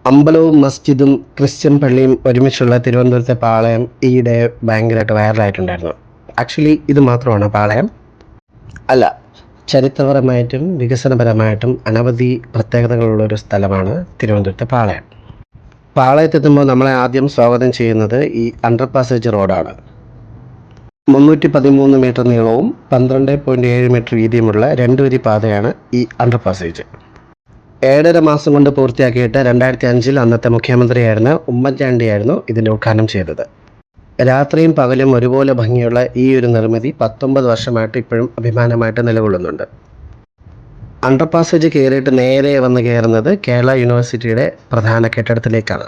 അമ്പലവും മസ്ജിദും Christian പള്ളിയും ഒരുമിച്ചുള്ള തിരുവനന്തപുരത്തെ പാളയം ഈയിടെ ഭയങ്കരമായിട്ട് വൈറലായിട്ടുണ്ടായിരുന്നു. ആക്ച്വലി ഇത് മാത്രമാണ് പാളയം അല്ല, ചരിത്രപരമായിട്ടും വികസനപരമായിട്ടും അനവധി പ്രത്യേകതകളുള്ളൊരു സ്ഥലമാണ് തിരുവനന്തപുരത്തെ പാളയം. പാളയത്തെത്തുമ്പോൾ നമ്മളെ ആദ്യം സ്വാഗതം ചെയ്യുന്നത് ഈ അണ്ടർ പാസേജ് റോഡാണ്. 313 മീറ്റർ നീളവും 12.7 മീറ്റർ വീതിയുമുള്ള രണ്ടുവരി പാതയാണ് ഈ അണ്ടർ പാസേജ്. 7.5 മാസം കൊണ്ട് പൂർത്തിയാക്കിയിട്ട് 2005 അന്നത്തെ മുഖ്യമന്ത്രിയായിരുന്ന ഉമ്മൻചാണ്ടിയായിരുന്നു ഇതിൻ്റെ ഉദ്ഘാടനം ചെയ്തത്. രാത്രിയും പകലും ഒരുപോലെ ഭംഗിയുള്ള ഈ ഒരു നിർമ്മിതി 19 വർഷമായിട്ട് ഇപ്പോഴും അഭിമാനമായിട്ട് നിലകൊള്ളുന്നുണ്ട്. അണ്ടർ പാസേജ് കയറിയിട്ട് നേരെ വന്ന് കയറുന്നത് കേരള യൂണിവേഴ്സിറ്റിയുടെ പ്രധാന കെട്ടിടത്തിലേക്കാണ്.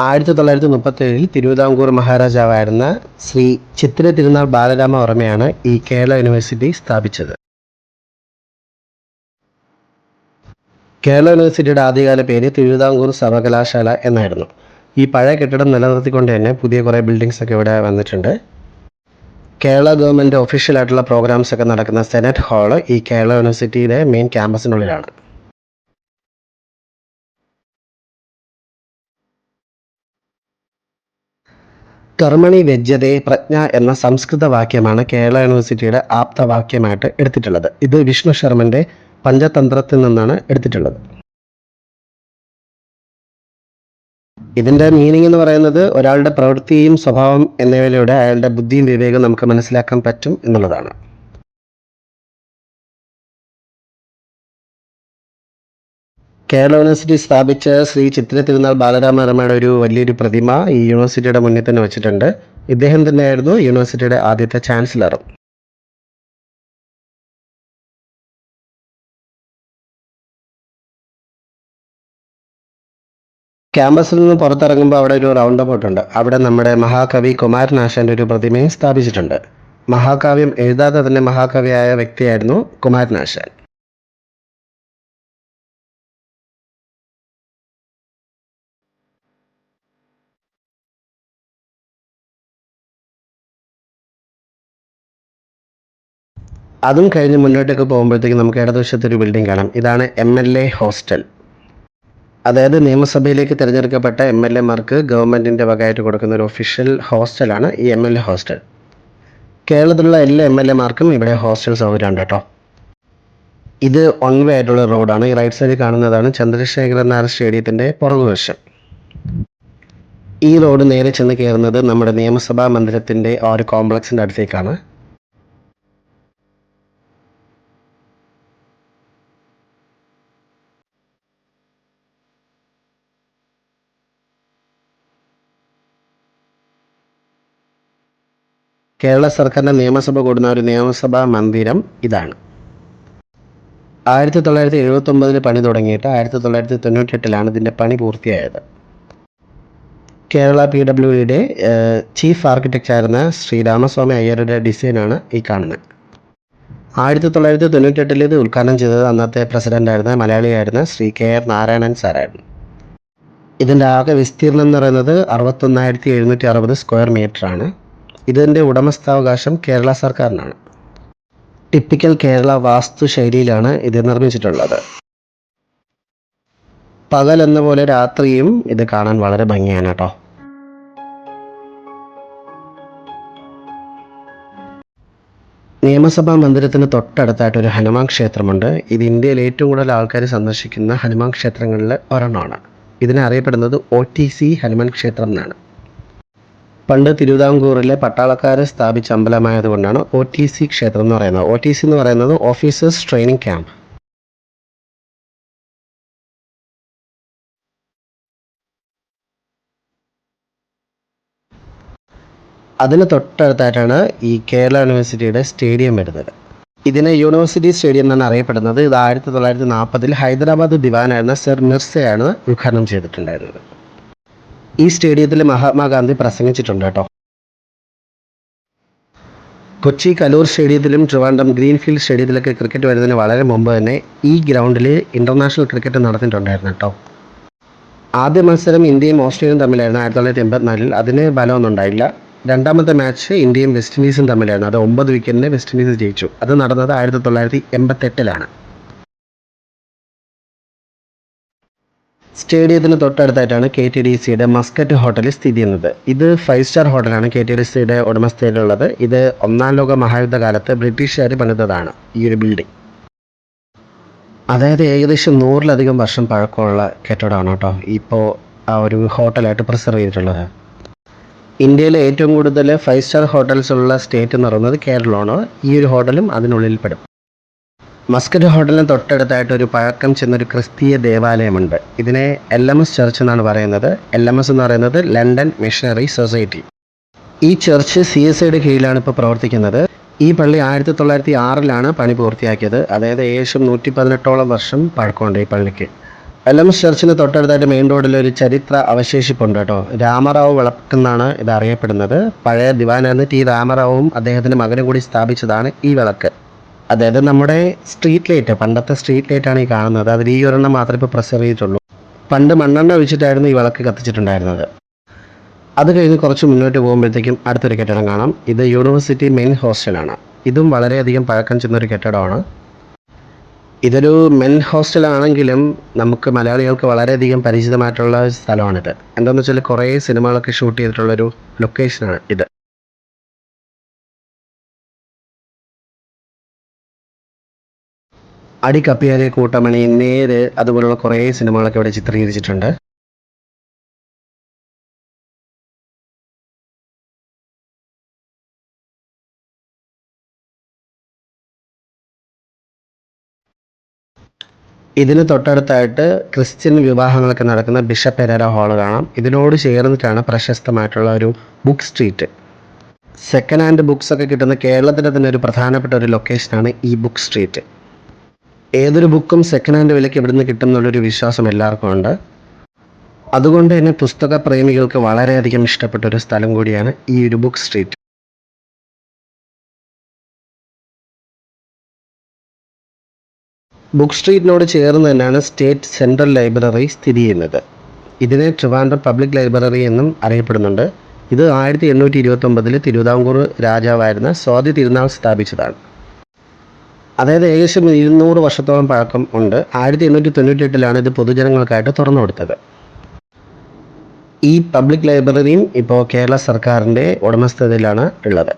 1937 തിരുവിതാംകൂർ മഹാരാജാവായിരുന്ന ശ്രീ ചിത്തിര തിരുനാൾ ബാലരാമവർമ്മയാണ് ഈ കേരള യൂണിവേഴ്സിറ്റി സ്ഥാപിച്ചത്. കേരള യൂണിവേഴ്സിറ്റിയുടെ ആദ്യകാല പേര് തിരുവിതാംകൂർ സർവകലാശാല എന്നായിരുന്നു. ഈ പഴയ കെട്ടിടം നിലനിർത്തിക്കൊണ്ട് തന്നെ പുതിയ കുറേ ബിൽഡിങ്സ് ഒക്കെ ഇവിടെ വന്നിട്ടുണ്ട്. കേരള ഗവൺമെൻറ് ഒഫീഷ്യലായിട്ടുള്ള പ്രോഗ്രാംസ് ഒക്കെ നടക്കുന്ന സെനറ്റ് ഹാള് ഈ കേരള യൂണിവേഴ്സിറ്റിയുടെ മെയിൻ ക്യാമ്പസിനുള്ളിലാണ്. കർമ്മണി വ്യജ്യതേ പ്രജ്ഞ എന്ന സംസ്കൃത വാക്യമാണ് കേരള യൂണിവേഴ്സിറ്റിയുടെ ആപ്തവാക്യമായിട്ട് എടുത്തിട്ടുള്ളത്. ഇത് വിഷ്ണു ശർമ്മൻ്റെ പഞ്ചതന്ത്രത്തിൽ നിന്നാണ് എടുത്തിട്ടുള്ളത്. ഇതിൻ്റെ മീനിങ് എന്ന് പറയുന്നത് ഒരാളുടെ പ്രവൃത്തിയും സ്വഭാവം എന്നിവയിലൂടെ അയാളുടെ ബുദ്ധിയും വിവേകവും നമുക്ക് മനസ്സിലാക്കാൻ പറ്റും എന്നുള്ളതാണ്. കേരള യൂണിവേഴ്സിറ്റി സ്ഥാപിച്ച ശ്രീ ചിത്തിര തിരുനാൾ ബാലരാമവർമ്മയുടെ ഒരു വലിയൊരു പ്രതിമ ഈ യൂണിവേഴ്സിറ്റിയുടെ മുന്നിൽ തന്നെ വെച്ചിട്ടുണ്ട്. ഇദ്ദേഹം തന്നെയായിരുന്നു യൂണിവേഴ്സിറ്റിയുടെ ആദ്യത്തെ ചാൻസലറും. ക്യാമ്പസിൽ നിന്ന് പുറത്തിറങ്ങുമ്പോൾ അവിടെ ഒരു റൗണ്ട് അബൌട്ട് ഉണ്ട്. അവിടെ നമ്മുടെ മഹാകവി കുമാരനാശാൻ്റെ ഒരു പ്രതിമയും സ്ഥാപിച്ചിട്ടുണ്ട്. മഹാകാവ്യം എഴുതാതെ തന്നെ മഹാകവിയായ വ്യക്തിയായിരുന്നു കുമാരനാശാൻ. അതും കഴിഞ്ഞ് മുന്നോട്ടേക്ക് പോകുമ്പോഴത്തേക്ക് നമുക്ക് ഇടതുവശത്തൊരു ബിൽഡിംഗ് കാണാം. ഇതാണ് MLA ഹോസ്റ്റൽ. അതായത് നിയമസഭയിലേക്ക് തിരഞ്ഞെടുക്കപ്പെട്ട MLA മാർക്ക് ഗവൺമെൻറ്റിൻ്റെ വകയായിട്ട് കൊടുക്കുന്ന ഒരു ഒഫീഷ്യൽ ഹോസ്റ്റലാണ് ഈ MLA ഹോസ്റ്റൽ. കേരളത്തിലുള്ള എല്ലാ MLA മാർക്കും ഇവിടെ ഹോസ്റ്റൽ സൗകര്യം ഉണ്ട് കേട്ടോ. ഇത് വൺ വേ ആയിട്ടുള്ള റോഡാണ്. ഈ റൈറ്റ് സൈഡിൽ കാണുന്നതാണ് ചന്ദ്രശേഖരൻ നായർ സ്റ്റേഡിയത്തിൻ്റെ പുറകുവശം. ഈ റോഡ് നേരെ ചെന്ന് കയറുന്നത് നമ്മുടെ നിയമസഭാ മന്ദിരത്തിൻ്റെ ആ ഒരു കോംപ്ലക്സിൻ്റെ അടുത്തേക്കാണ്. കേരള സർക്കാരിൻ്റെ നിയമസഭ കൂടുന്ന ഒരു നിയമസഭാ മന്ദിരം ഇതാണ്. 1979 പണി തുടങ്ങിയിട്ട് 1998 ഇതിൻ്റെ പണി പൂർത്തിയായത്. കേരള PWDയുടെ ചീഫ് ആർക്കിടെക്റ്റ് ആയിരുന്ന ശ്രീ രാമസ്വാമി അയ്യരുടെ ഡിസൈനാണ് ഈ കാണുന്നത്. 1998 ഇത് ഉദ്ഘാടനം ചെയ്തത് അന്നത്തെ പ്രസിഡൻ്റായിരുന്ന മലയാളിയായിരുന്ന ശ്രീ KR നാരായണൻ സാറായിരുന്നു. ഇതിൻ്റെ ആകെ വിസ്തീർണം എന്ന് പറയുന്നത് 61,760 സ്ക്വയർ മീറ്റർ ആണ്. ഇതിൻ്റെ ഉടമസ്ഥാവകാശം കേരള സർക്കാരിനാണ്. ടിപ്പിക്കൽ കേരള വാസ്തുശൈലിയിലാണ് ഇത് നിർമ്മിച്ചിട്ടുള്ളത്. പകൽ എന്ന പോലെ രാത്രിയും ഇത് കാണാൻ വളരെ ഭംഗിയാണ് കേട്ടോ. നിയമസഭാ മന്ദിരത്തിന് തൊട്ടടുത്തായിട്ട് ഒരു ഹനുമാൻ ക്ഷേത്രമുണ്ട്. ഇത് ഇന്ത്യയിൽ ഏറ്റവും കൂടുതൽ ആൾക്കാർ സന്ദർശിക്കുന്ന ഹനുമാൻ ക്ഷേത്രങ്ങളിൽ ഒരെണ്ണമാണ്. ഇതിനെ അറിയപ്പെടുന്നത് OTC ഹനുമാൻ ക്ഷേത്രം എന്നാണ്. പണ്ട് തിരുവിതാംകൂറിലെ പട്ടാളക്കാർ സ്ഥാപിച്ച അമ്പലമായതുകൊണ്ടാണ് OTC ക്ഷേത്രം എന്ന് പറയുന്നത്. OTC എന്ന് പറയുന്നത് ഓഫീസേഴ്സ് ട്രെയിനിങ് ക്യാമ്പ്. അതിന് തൊട്ടടുത്തായിട്ടാണ് ഈ കേരള യൂണിവേഴ്സിറ്റിയുടെ സ്റ്റേഡിയം വരുന്നത്. ഇതിനെ യൂണിവേഴ്സിറ്റി സ്റ്റേഡിയം എന്നാണ് അറിയപ്പെടുന്നത്. ഇത് 1940 ഹൈദരാബാദ് ദിവാനായിരുന്ന സർ മിർസയാണ് ഉദ്ഘാടനം ചെയ്തിട്ടുണ്ടായിരുന്നത്. ഈ സ്റ്റേഡിയത്തിൽ മഹാത്മാഗാന്ധി പ്രസംഗിച്ചിട്ടുണ്ട് കേട്ടോ. കൊച്ചി കലൂർ സ്റ്റേഡിയത്തിലും ട്രിവാൻഡ്രം ഗ്രീൻഫീൽഡ് സ്റ്റേഡിയത്തിലൊക്കെ ക്രിക്കറ്റ് വരുന്നതിന് വളരെ മുമ്പ് തന്നെ ഈ ഗ്രൗണ്ടിൽ ഇൻ്റർനാഷണൽ ക്രിക്കറ്റ് നടത്തിയിട്ടുണ്ടായിരുന്നു കേട്ടോ. ആദ്യ മത്സരം ഇന്ത്യയും ഓസ്ട്രേലിയയും തമ്മിലായിരുന്നു 1984. അതിന് ബലമൊന്നും ഉണ്ടായില്ല. രണ്ടാമത്തെ മാച്ച് ഇന്ത്യയും വെസ്റ്റ് ഇൻഡീസും തമ്മിലായിരുന്നു. അത് 9 വിക്കറ്റിന് വെസ്റ്റ് ഇൻഡീസ് ജയിച്ചു. അത് നടന്നത് 1988. സ്റ്റേഡിയത്തിന് തൊട്ടടുത്തായിട്ടാണ് KTDCയുടെ മസ്കറ്റ് ഹോട്ടൽ സ്ഥിതി ചെയ്യുന്നത്. ഇത് 5 സ്റ്റാർ ഹോട്ടലാണ് KTDCയുടെ ഉടമസ്ഥതയിലുള്ളത്. ഇത് ഒന്നാം ലോക മഹായുദ്ധ കാലത്ത് ബ്രിട്ടീഷുകാർ പണിതതാണ് ഈ ഒരു ബിൽഡിംഗ്. അതായത് ഏകദേശം 100-ലധികം വർഷം പഴക്കമുള്ള കെട്ടിടമാണ് കേട്ടോ ഇപ്പോൾ ആ ഒരു ഹോട്ടലായിട്ട് പ്രിസർവ് ചെയ്തിട്ടുള്ളത്. ഇന്ത്യയിലെ ഏറ്റവും കൂടുതൽ 5 സ്റ്റാർ ഹോട്ടൽസ് ഉള്ള സ്റ്റേറ്റ് എന്ന് പറയുന്നത് കേരളമാണ്. ഈ ഒരു ഹോട്ടലും അതിനുള്ളിൽ പെടും. മസ്കറ്റ് ഹോട്ടലിന് തൊട്ടടുത്തായിട്ട് ഒരു പഴക്കം ചെന്നൊരു ക്രിസ്തീയ ദേവാലയമുണ്ട്. ഇതിനെ LMS ചർച്ച് എന്നാണ് പറയുന്നത്. LMS എന്ന് പറയുന്നത് ലണ്ടൻ മിഷണറി സൊസൈറ്റി. ഈ ചർച്ച് CSIയുടെ കീഴിലാണ് ഇപ്പോൾ പ്രവർത്തിക്കുന്നത്. ഈ പള്ളി 1906-ലാണ് പണി പൂർത്തിയാക്കിയത്. അതായത് ഏകദേശം 118ഓളം വർഷം പഴക്കമുണ്ട് ഈ പള്ളിക്ക്. LMS ചർച്ചിന് തൊട്ടടുത്തായിട്ട് മെയിൻ റോഡിൽ ഒരു ചരിത്ര അവശേഷിപ്പുണ്ട് കേട്ടോ. രാമറാവു വിളക്കെന്നാണ് ഇത് അറിയപ്പെടുന്നത്. പഴയ ദിവാനായിരുന്ന T രാമറാവുവും അദ്ദേഹത്തിൻ്റെ മകനും കൂടി സ്ഥാപിച്ചതാണ് ഈ വിളക്ക്. അതായത് നമ്മുടെ സ്ട്രീറ്റ് ലൈറ്റ്, പണ്ടത്തെ സ്ട്രീറ്റ് ലൈറ്റാണ് ഈ കാണുന്നത്. അതിൽ ഈ ഒരെണ്ണം മാത്രമേ ഇപ്പോൾ പ്രിസർവ് ചെയ്തിട്ടുള്ളൂ. പണ്ട് മണ്ണെണ്ണ ഒഴിച്ചിട്ടായിരുന്നു ഈ വിളക്ക് കത്തിച്ചിട്ടുണ്ടായിരുന്നത്. അത് കഴിഞ്ഞ് കുറച്ച് മുന്നോട്ട് പോകുമ്പോഴത്തേക്കും അടുത്തൊരു കെട്ടിടം കാണാം. ഇത് യൂണിവേഴ്സിറ്റി മെയിൻ ഹോസ്റ്റലാണ്. ഇതും വളരെയധികം പഴക്കം ചെന്നൊരു കെട്ടിടമാണ്. ഇതൊരു മെൻ ഹോസ്റ്റലാണെങ്കിലും നമുക്ക് മലയാളികൾക്ക് വളരെയധികം പരിചിതമായിട്ടുള്ള സ്ഥലമാണിത്. എന്താണെന്ന് വെച്ചാൽ കുറേ സിനിമകളൊക്കെ ഷൂട്ട് ചെയ്തിട്ടുള്ളൊരു ലൊക്കേഷനാണ് ഇത്. അടിക്കപ്പിയാരെ, കൂട്ടമണി, നേര്, അതുപോലുള്ള കുറേ സിനിമകളൊക്കെ ഇവിടെ ചിത്രീകരിച്ചിട്ടുണ്ട്. ഇതിന് തൊട്ടടുത്തായിട്ട് ക്രിസ്ത്യൻ വിവാഹങ്ങളൊക്കെ നടക്കുന്ന ബിഷപ്പ് പെരേര ഹാള് കാണാം. ഇതിനോട് ചേർന്നിട്ടാണ് പ്രശസ്തമായിട്ടുള്ള ഒരു book street. Second hand books ഒക്കെ കിട്ടുന്ന കേരളത്തിലെ തന്നെ ഒരു പ്രധാനപ്പെട്ട ഒരു ലൊക്കേഷനാണ് ഈ ബുക്ക് സ്ട്രീറ്റ്. ഏതൊരു ബുക്കും സെക്കൻഡ് ഹാൻഡ് വിലയ്ക്ക് ഇവിടുന്ന് കിട്ടും എന്നുള്ളൊരു വിശ്വാസം എല്ലാവർക്കും ഉണ്ട്. അതുകൊണ്ട് തന്നെ പുസ്തക പ്രേമികൾക്ക് വളരെയധികം ഇഷ്ടപ്പെട്ട ഒരു സ്ഥലം കൂടിയാണ് ഈ ഒരു ബുക്ക് സ്ട്രീറ്റ്. ബുക്ക് സ്ട്രീറ്റിനോട് ചേർന്ന് തന്നെയാണ് സ്റ്റേറ്റ് സെൻട്രൽ ലൈബ്രറി സ്ഥിതി ചെയ്യുന്നത്. ഇതിനെ ട്രിവാൻഡ്രം പബ്ലിക് ലൈബ്രറി എന്നും അറിയപ്പെടുന്നുണ്ട്. ഇത് 1829 തിരുവിതാംകൂർ രാജാവായിരുന്ന സ്വാതി തിരുനാൾ സ്ഥാപിച്ചതാണ്. അതായത് ഏകദേശം 200 വർഷത്തോളം പഴക്കം ഉണ്ട്. 1898-ലാണ് ഇത് പൊതുജനങ്ങൾക്കായിട്ട് തുറന്നു കൊടുത്തത്. ഈ പബ്ലിക് ലൈബ്രറിയും ഇപ്പോൾ കേരള സർക്കാരിൻ്റെ ഉടമസ്ഥതയിലാണ് ഉള്ളത്.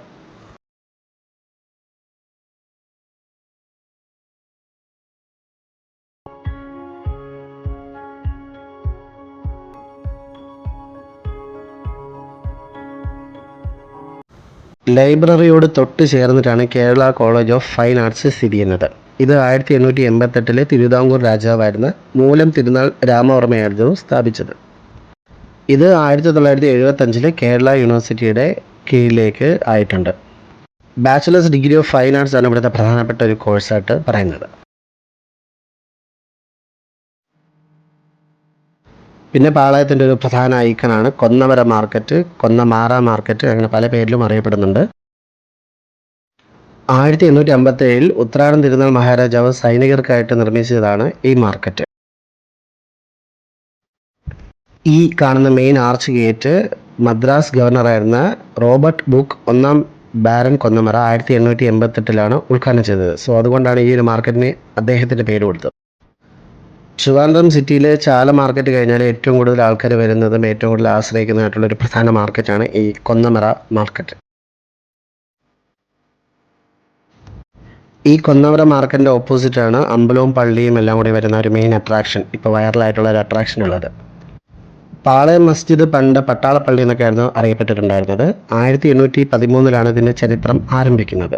ലൈബ്രറിയോട് തൊട്ട് ചേർന്നിട്ടാണ് Kerala college of fine arts സ്ഥിതി ചെയ്യുന്നത്. ഇത് 1888-ലെ തിരുവിതാംകൂർ രാജാവായിരുന്ന മൂലം തിരുനാൾ രാമവർമ്മയായിരുന്നു സ്ഥാപിച്ചത്. ഇത് 1975-ലെ കേരള യൂണിവേഴ്സിറ്റിയുടെ കീഴിലേക്ക് ആയിട്ടുണ്ട്. Bachelors degree of fine arts ആണ് ഇവിടുത്തെ പ്രധാനപ്പെട്ട ഒരു കോഴ്സായിട്ട് പറയുന്നത്. പിന്നെ പാളയത്തിൻ്റെ ഒരു പ്രധാന ഐക്കണാണ് കൊന്നമര മാർക്കറ്റ്, കൊന്നമാറ മാർക്കറ്റ്, അങ്ങനെ പല പേരിലും അറിയപ്പെടുന്നുണ്ട്. 1857-ൽ ഉത്രാടം തിരുനാൾ മഹാരാജാവ് സൈനികർക്കായിട്ട് നിർമ്മിച്ചതാണ് ഈ മാർക്കറ്റ്. ഈ കാണുന്ന മെയിൻ ആർച്ച് ഗേറ്റ് മദ്രാസ് ഗവർണറായിരുന്ന റോബർട്ട് ബുക്ക് ഒന്നാം ബാരൻ കൊന്നമര 1888-ലാണ് ഉദ്ഘാടനം ചെയ്തത്. സോ അതുകൊണ്ടാണ് ഈ ഒരു മാർക്കറ്റിന് അദ്ദേഹത്തിൻ്റെ പേര് കൊടുത്തത്. ട്രിവാൻഡ്രം സിറ്റിയിലെ ചാല മാർക്കറ്റ് കഴിഞ്ഞാൽ ഏറ്റവും കൂടുതൽ ആൾക്കാർ വരുന്നതും ഏറ്റവും കൂടുതൽ ആശ്രയിക്കുന്നതായിട്ടുള്ളൊരു പ്രധാന മാർക്കറ്റാണ് ഈ കൊന്നമര മാർക്കറ്റ്. ഈ കൊന്നമര മാർക്കറ്റിൻ്റെ ഓപ്പോസിറ്റാണ് അമ്പലവും പള്ളിയും എല്ലാം കൂടി വരുന്ന ഒരു മെയിൻ അട്രാക്ഷൻ, ഇപ്പോൾ വൈറലായിട്ടുള്ള ഒരു അട്രാക്ഷൻ ഉള്ളത്. പാളയം മസ്ജിദ് പണ്ട് പട്ടാളപ്പള്ളി എന്നൊക്കെയായിരുന്നു അറിയപ്പെട്ടിട്ടുണ്ടായിരുന്നത്. 1813-ലാണ് ഇതിൻ്റെ ചരിത്രം ആരംഭിക്കുന്നത്.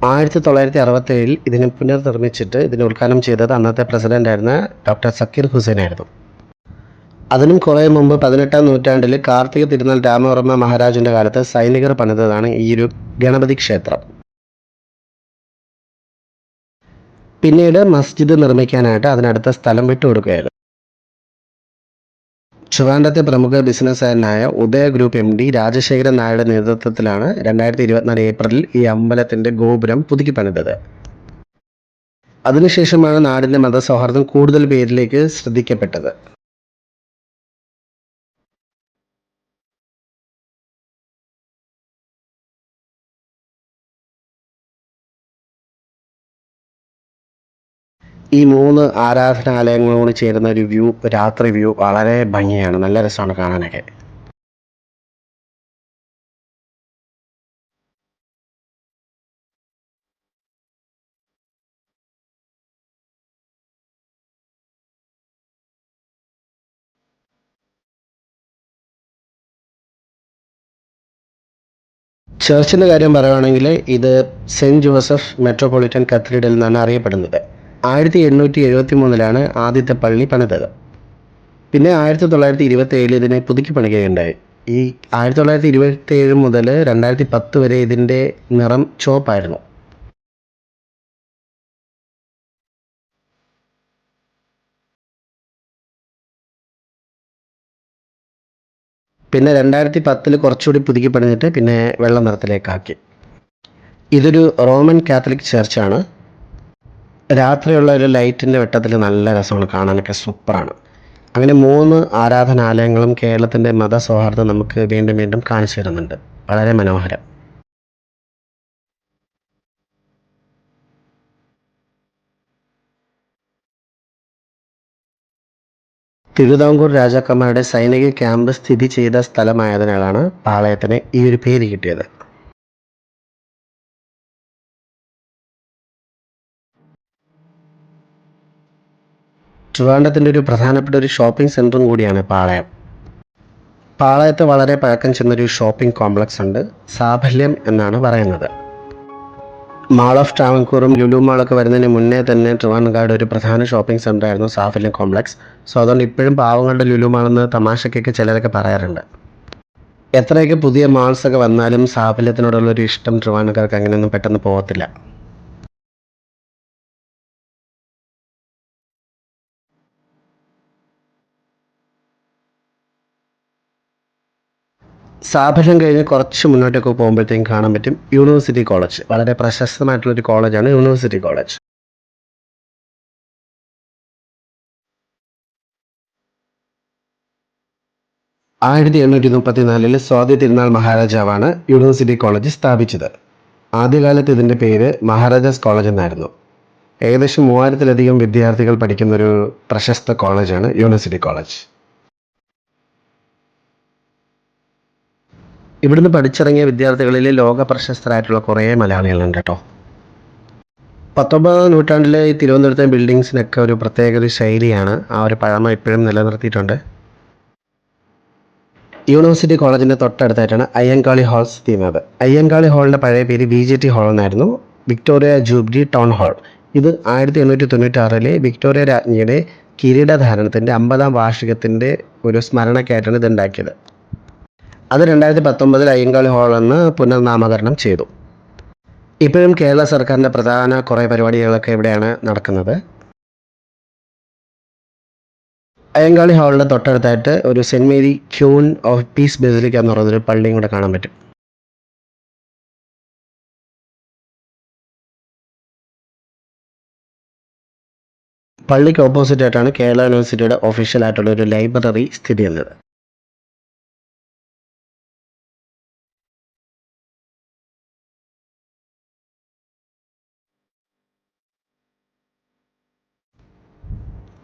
ആയിരത്തി 1967-ൽ ഇതിനെ പുനർനിർമ്മിച്ചിട്ട് ഇതിനെ ഉദ്ഘാടനം ചെയ്തത് അന്നത്തെ പ്രസിഡൻ്റായിരുന്ന ഡോക്ടർ സക്കീർ ഹുസൈൻ ആയിരുന്നു. അതിനും കുറേ മുമ്പ് 18-ാം നൂറ്റാണ്ടിൽ കാർത്തിക തിരുനാൾ രാമവർമ്മ മഹാരാജൻ്റെ കാലത്ത് സൈനികർ പണിതതാണ് ഈ ഒരു ഗണപതി ക്ഷേത്രം. പിന്നീട് മസ്ജിദ് നിർമ്മിക്കാനായിട്ട് അതിനടുത്ത സ്ഥലം വിട്ടുകൊടുക്കുകയായിരുന്നു. ട്രിവാൻഡ്രത്തെ പ്രമുഖ ബിസിനസ്സുകാരനായ ഉദയ ഗ്രൂപ്പ് MD രാജശേഖരൻ നായരുടെ നേതൃത്വത്തിലാണ് 2024 ഏപ്രിലിൽ ഈ അമ്പലത്തിൻ്റെ ഗോപുരം പുതുക്കി പണിതത്. അതിനുശേഷമാണ് നാടിൻ്റെ മതസൗഹാർദ്ദം കൂടുതൽ പേരിലേക്ക് ശ്രദ്ധിക്കപ്പെട്ടത്. ഈ 3 ആരാധനാലയങ്ങളോട് ചേരുന്ന ഒരു വ്യൂ, രാത്രി വ്യൂ വളരെ ഭംഗിയാണ്. നല്ല രസമാണ് കാണാനൊക്കെ. ചർച്ചിൻ്റെ കാര്യം പറയുകയാണെങ്കിൽ ഇത് സെൻറ്റ് ജോസഫ് മെട്രോപൊളിറ്റൻ കത്തീഡ്രൽ എന്നാണ് അറിയപ്പെടുന്നത്. 1873 ആദ്യത്തെ പള്ളി പണിതത്. പിന്നെ 1927 ഇതിനെ പുതുക്കി പണിയുകയുണ്ടായി. ഈ 1927 മുതൽ 2010 വരെ ഇതിൻ്റെ നിറം ചുവപ്പായിരുന്നു. പിന്നെ 2010 കുറച്ചുകൂടി പുതുക്കി പണിഞ്ഞിട്ട് പിന്നെ വെള്ള നിറത്തിലേക്കാക്കി. ഇതൊരു റോമൻ കാത്തലിക് ചർച്ചാണ്. രാത്രിയുള്ള ഒരു ലൈറ്റിൻ്റെ വെട്ടത്തിൽ നല്ല രസമാണ് കാണാനൊക്കെ, സൂപ്പറാണ്. അങ്ങനെ 3 ആരാധനാലയങ്ങളും കേരളത്തിൻ്റെ മതസൗഹാർദ്ദം നമുക്ക് വീണ്ടും വീണ്ടും കാണിച്ചു തരുന്നുണ്ട്. വളരെ മനോഹരം. തിരുവിതാംകൂർ രാജാക്കന്മാരുടെ സൈനിക ക്യാമ്പ് സ്ഥിതി ചെയ്ത സ്ഥലമായതിനാലാണ് പാളയത്തിന് ഈ ഒരു പേര് കിട്ടിയത്. ട്രിവാൻഡ്രത്തിൻ്റെ ഒരു പ്രധാനപ്പെട്ട ഒരു ഷോപ്പിംഗ് സെൻറ്ററും കൂടിയാണ് പാളയം. പാളയത്ത് വളരെ പഴക്കം ചെന്നൊരു ഷോപ്പിംഗ് കോംപ്ലക്സ് ഉണ്ട്. സാഫല്യം എന്നാണ് പറയുന്നത്. മാൾ ഓഫ് ട്രാവൻകൂറും ലുലു മാളൊക്കെ വരുന്നതിന് മുന്നേ തന്നെ ട്രിവാൻഡ്രംകാട് ഒരു പ്രധാന ഷോപ്പിംഗ് സെൻ്റർ ആയിരുന്നു സാഫല്യം കോംപ്ലക്സ്. സോ അതുകൊണ്ട് ഇപ്പോഴും പാവങ്ങളുടെ ലുലു മാളെന്ന് തമാശക്കൊക്കെ ചിലരൊക്കെ പറയാറുണ്ട്. എത്രയൊക്കെ പുതിയ മാൾസൊക്കെ വന്നാലും സാഫല്യത്തിനോടുള്ളൊരു ഇഷ്ടം ട്രിവാൻഡ്രംകാർക്ക് അങ്ങനെയൊന്നും പെട്ടെന്ന് പോകത്തില്ല. സാഫല്യം കഴിഞ്ഞ് കുറച്ച് മുന്നോട്ടൊക്കെ പോകുമ്പോഴത്തേക്കും കാണാൻ പറ്റും യൂണിവേഴ്സിറ്റി കോളേജ്. വളരെ പ്രശസ്തമായിട്ടുള്ളൊരു കോളേജാണ് university college. 1834 Swathi Thirunal മഹാരാജാവാണ് university college സ്ഥാപിച്ചത്. ആദ്യകാലത്ത് ഇതിൻ്റെ പേര് മഹാരാജാസ് കോളേജ് എന്നായിരുന്നു. ഏകദേശം 3000-ലധികം വിദ്യാർത്ഥികൾ പഠിക്കുന്നൊരു പ്രശസ്ത കോളേജാണ് യൂണിവേഴ്സിറ്റി കോളേജ്. ഇവിടുന്ന് പഠിച്ചിറങ്ങിയ വിദ്യാർത്ഥികളിൽ ലോക പ്രശസ്തരായിട്ടുള്ള കുറേ മലയാളികളുണ്ട് കേട്ടോ. 19ാം നൂറ്റാണ്ടിലെ ഈ തിരുവനന്തപുരത്തെ ബിൽഡിങ്സിനൊക്കെ ഒരു പ്രത്യേക ഒരു ശൈലിയാണ്. ആ ഒരു പഴമ ഇപ്പോഴും നിലനിർത്തിയിട്ടുണ്ട്. യൂണിവേഴ്സിറ്റി കോളേജിൻ്റെ തൊട്ടടുത്തായിട്ടാണ് അയ്യങ്കാളി ഹാൾ സ്ഥിതി ചെയ്യുന്നത്. അയ്യങ്കാളി ഹാളിൻ്റെ പഴയ പേര് VJT ഹാൾ എന്നായിരുന്നു. Victoria jubilee town hall. ഇത് 1896 വിക്ടോറിയ രാജ്ഞിയുടെ കിരീടധാരണത്തിൻ്റെ 50ാം വാർഷികത്തിൻ്റെ ഒരു സ്മരണയ്ക്കായിട്ടാണ് ഇതുണ്ടാക്കിയത്. അത് 2019 അയ്യങ്കാളി ഹാൾ എന്ന് പുനർനാമകരണം ചെയ്തു. ഇപ്പോഴും കേരള സർക്കാരിൻ്റെ പ്രധാന കുറേ പരിപാടികളൊക്കെ ഇവിടെയാണ് നടക്കുന്നത്. അയ്യങ്കാളി ഹാളിൻ്റെ തൊട്ടടുത്തായിട്ട് ഒരു saint Mary queen of peace basilica എന്ന് പറയുന്നൊരു പള്ളിയും കൂടെ കാണാൻ പറ്റും. പള്ളിക്ക് ഓപ്പോസിറ്റ് ആയിട്ടാണ് കേരള യൂണിവേഴ്സിറ്റിയുടെ ഒഫീഷ്യൽ ആയിട്ടുള്ള ഒരു ലൈബ്രറി സ്ഥിതി ചെയ്യുന്നത്.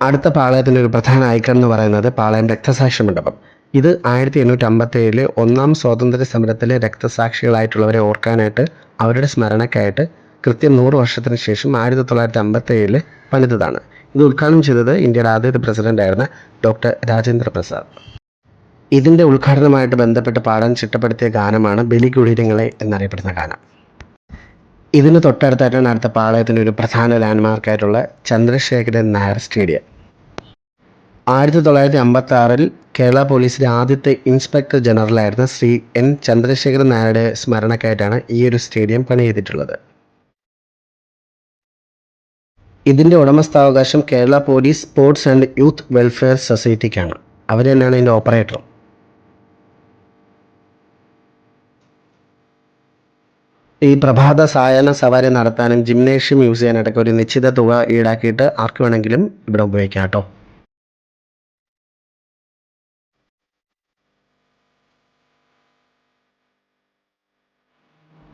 അടുത്ത പാളയത്തിൻ്റെ ഒരു പ്രധാന ഐക്കൺ എന്ന് പറയുന്നത് പാളയം രക്തസാക്ഷി മണ്ഡപം. ഇത് 1857 ഒന്നാം സ്വാതന്ത്ര്യ സമരത്തിലെ രക്തസാക്ഷികളായിട്ടുള്ളവരെ ഓർക്കാനായിട്ട്, അവരുടെ സ്മരണയ്ക്കായിട്ട് കൃത്യം 100 വർഷത്തിന് ശേഷം 1957 പണിതതാണ്. ഇത് ഉദ്ഘാടനം ചെയ്തത് ഇന്ത്യയുടെ ആദ്യത്തെ പ്രസിഡൻ്റായിരുന്ന ഡോക്ടർ രാജേന്ദ്ര പ്രസാദ്. ഇതിൻ്റെ ഉദ്ഘാടനമായിട്ട് ബന്ധപ്പെട്ട് പാടാൻ ചിട്ടപ്പെടുത്തിയ ഗാനമാണ് ബലികുടീരങ്ങളെ എന്നറിയപ്പെടുന്ന ഗാനം. ഇതിന് തൊട്ടടുത്തായിട്ടാണ് അടുത്ത പാളയത്തിൻ്റെ ഒരു പ്രധാന ലാൻഡ്മാർക്കായിട്ടുള്ള ചന്ദ്രശേഖരൻ നായർ സ്റ്റേഡിയം. 1956 കേരള പോലീസിലെ ആദ്യത്തെ ഇൻസ്പെക്ടർ ജനറലായിരുന്ന ശ്രീ N ചന്ദ്രശേഖരൻ നായരുടെ സ്മരണയ്ക്കായിട്ടാണ് ഈ ഒരു സ്റ്റേഡിയം പണി ചെയ്തിട്ടുള്ളത്. ഇതിൻ്റെ ഉടമസ്ഥാവകാശം Kerala police sports and youth welfare സൊസൈറ്റിക്കാണ്. അവർ തന്നെയാണ് ഇതിൻ്റെ ഓപ്പറേറ്റർ. ഈ പ്രഭാത സായാഹ്ന സവാരി നടത്താനും ജിംനേഷ്യം യൂസ് ചെയ്യാനായിട്ടൊക്കെ ഒരു നിശ്ചിത തുക ഈടാക്കിയിട്ട് ആർക്ക് വേണമെങ്കിലും ഇവിടെ ഉപയോഗിക്കാം കേട്ടോ.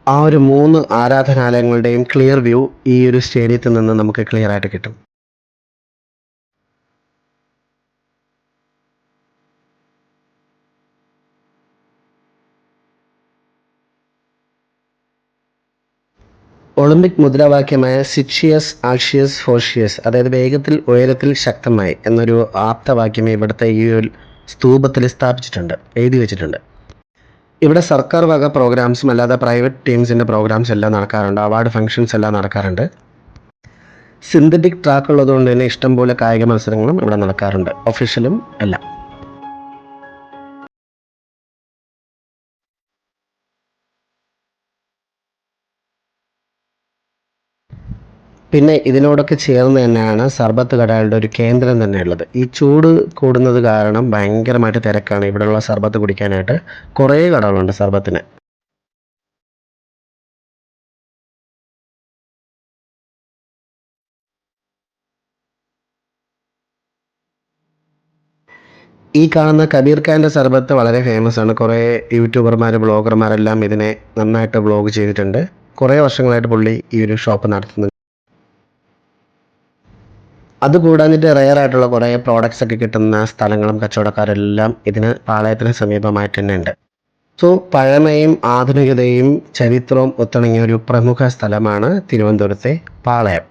ആ ഒരു 3 ആരാധനാലയങ്ങളുടെയും ക്ലിയർ വ്യൂ ഈ ഒരു സ്റ്റേഡിയത്തിൽ നിന്ന് നമുക്ക് ക്ലിയർ ആയിട്ട് കിട്ടും. ഒളിമ്പിക് മുദ്രാവാക്യമായ സിച്ചിയസ് ആൾഷിയസ് ഫോർഷിയസ്, അതായത് വേഗത്തിൽ ഉയരത്തിൽ ശക്തമായി എന്നൊരു ആപ്തവാക്യം ഇവിടുത്തെ ഈ ഒരു സ്തൂപത്തിൽ സ്ഥാപിച്ചിട്ടുണ്ട്, എഴുതി വെച്ചിട്ടുണ്ട്. ഇവിടെ സർക്കാർ വക പ്രോഗ്രാംസും അല്ലാതെ പ്രൈവറ്റ് ടീംസിൻ്റെ പ്രോഗ്രാംസ് എല്ലാം നടക്കാറുണ്ട്. അവാർഡ് ഫംഗ്ഷൻസ് എല്ലാം നടക്കാറുണ്ട്. സിന്തറ്റിക് ട്രാക്ക് ഉള്ളതുകൊണ്ട് തന്നെ ഇഷ്ടംപോലെ കായിക മത്സരങ്ങളും ഇവിടെ നടക്കാറുണ്ട്, ഒഫീഷ്യലും എല്ലാം. പിന്നെ ഇതിനോടൊക്കെ ചേർന്ന് തന്നെയാണ് സർബത്ത് കടകളുടെ ഒരു കേന്ദ്രം തന്നെ ഉള്ളത്. ഈ ചൂട് കൂടുന്നത് കാരണം ഭയങ്കരമായിട്ട് തിരക്കാണ് ഇവിടെയുള്ള സർബത്ത് കുടിക്കാനായിട്ട്. കുറേ കടകളുണ്ട് സർബത്തിന്. ഈ കാണുന്ന കബീർ ഖാൻ്റെ സർബത്ത് വളരെ ഫേമസ് ആണ്. കുറേ യൂട്യൂബർമാർ ബ്ലോഗർമാരെല്ലാം ഇതിനെ നന്നായിട്ട് വ്ളോഗ് ചെയ്തിട്ടുണ്ട്. കുറേ വർഷങ്ങളായിട്ട് പുള്ളി ഈ ഒരു ഷോപ്പ് നടത്തുന്നുണ്ട്. അതുകൂടാഞ്ഞിട്ട് റെയർ ആയിട്ടുള്ള കുറേ പ്രോഡക്റ്റ്സ് ഒക്കെ കിട്ടുന്ന സ്ഥലങ്ങളും കച്ചവടക്കാരെല്ലാം ഇതിന് പാളയത്തിന് സമീപമായിട്ട് തന്നെ ഉണ്ട്. സോ പഴമയും ആധുനികതയും ചരിത്രവും ഒത്തിണങ്ങിയ ഒരു പ്രമുഖ സ്ഥലമാണ് തിരുവനന്തപുരത്തെ പാളയം.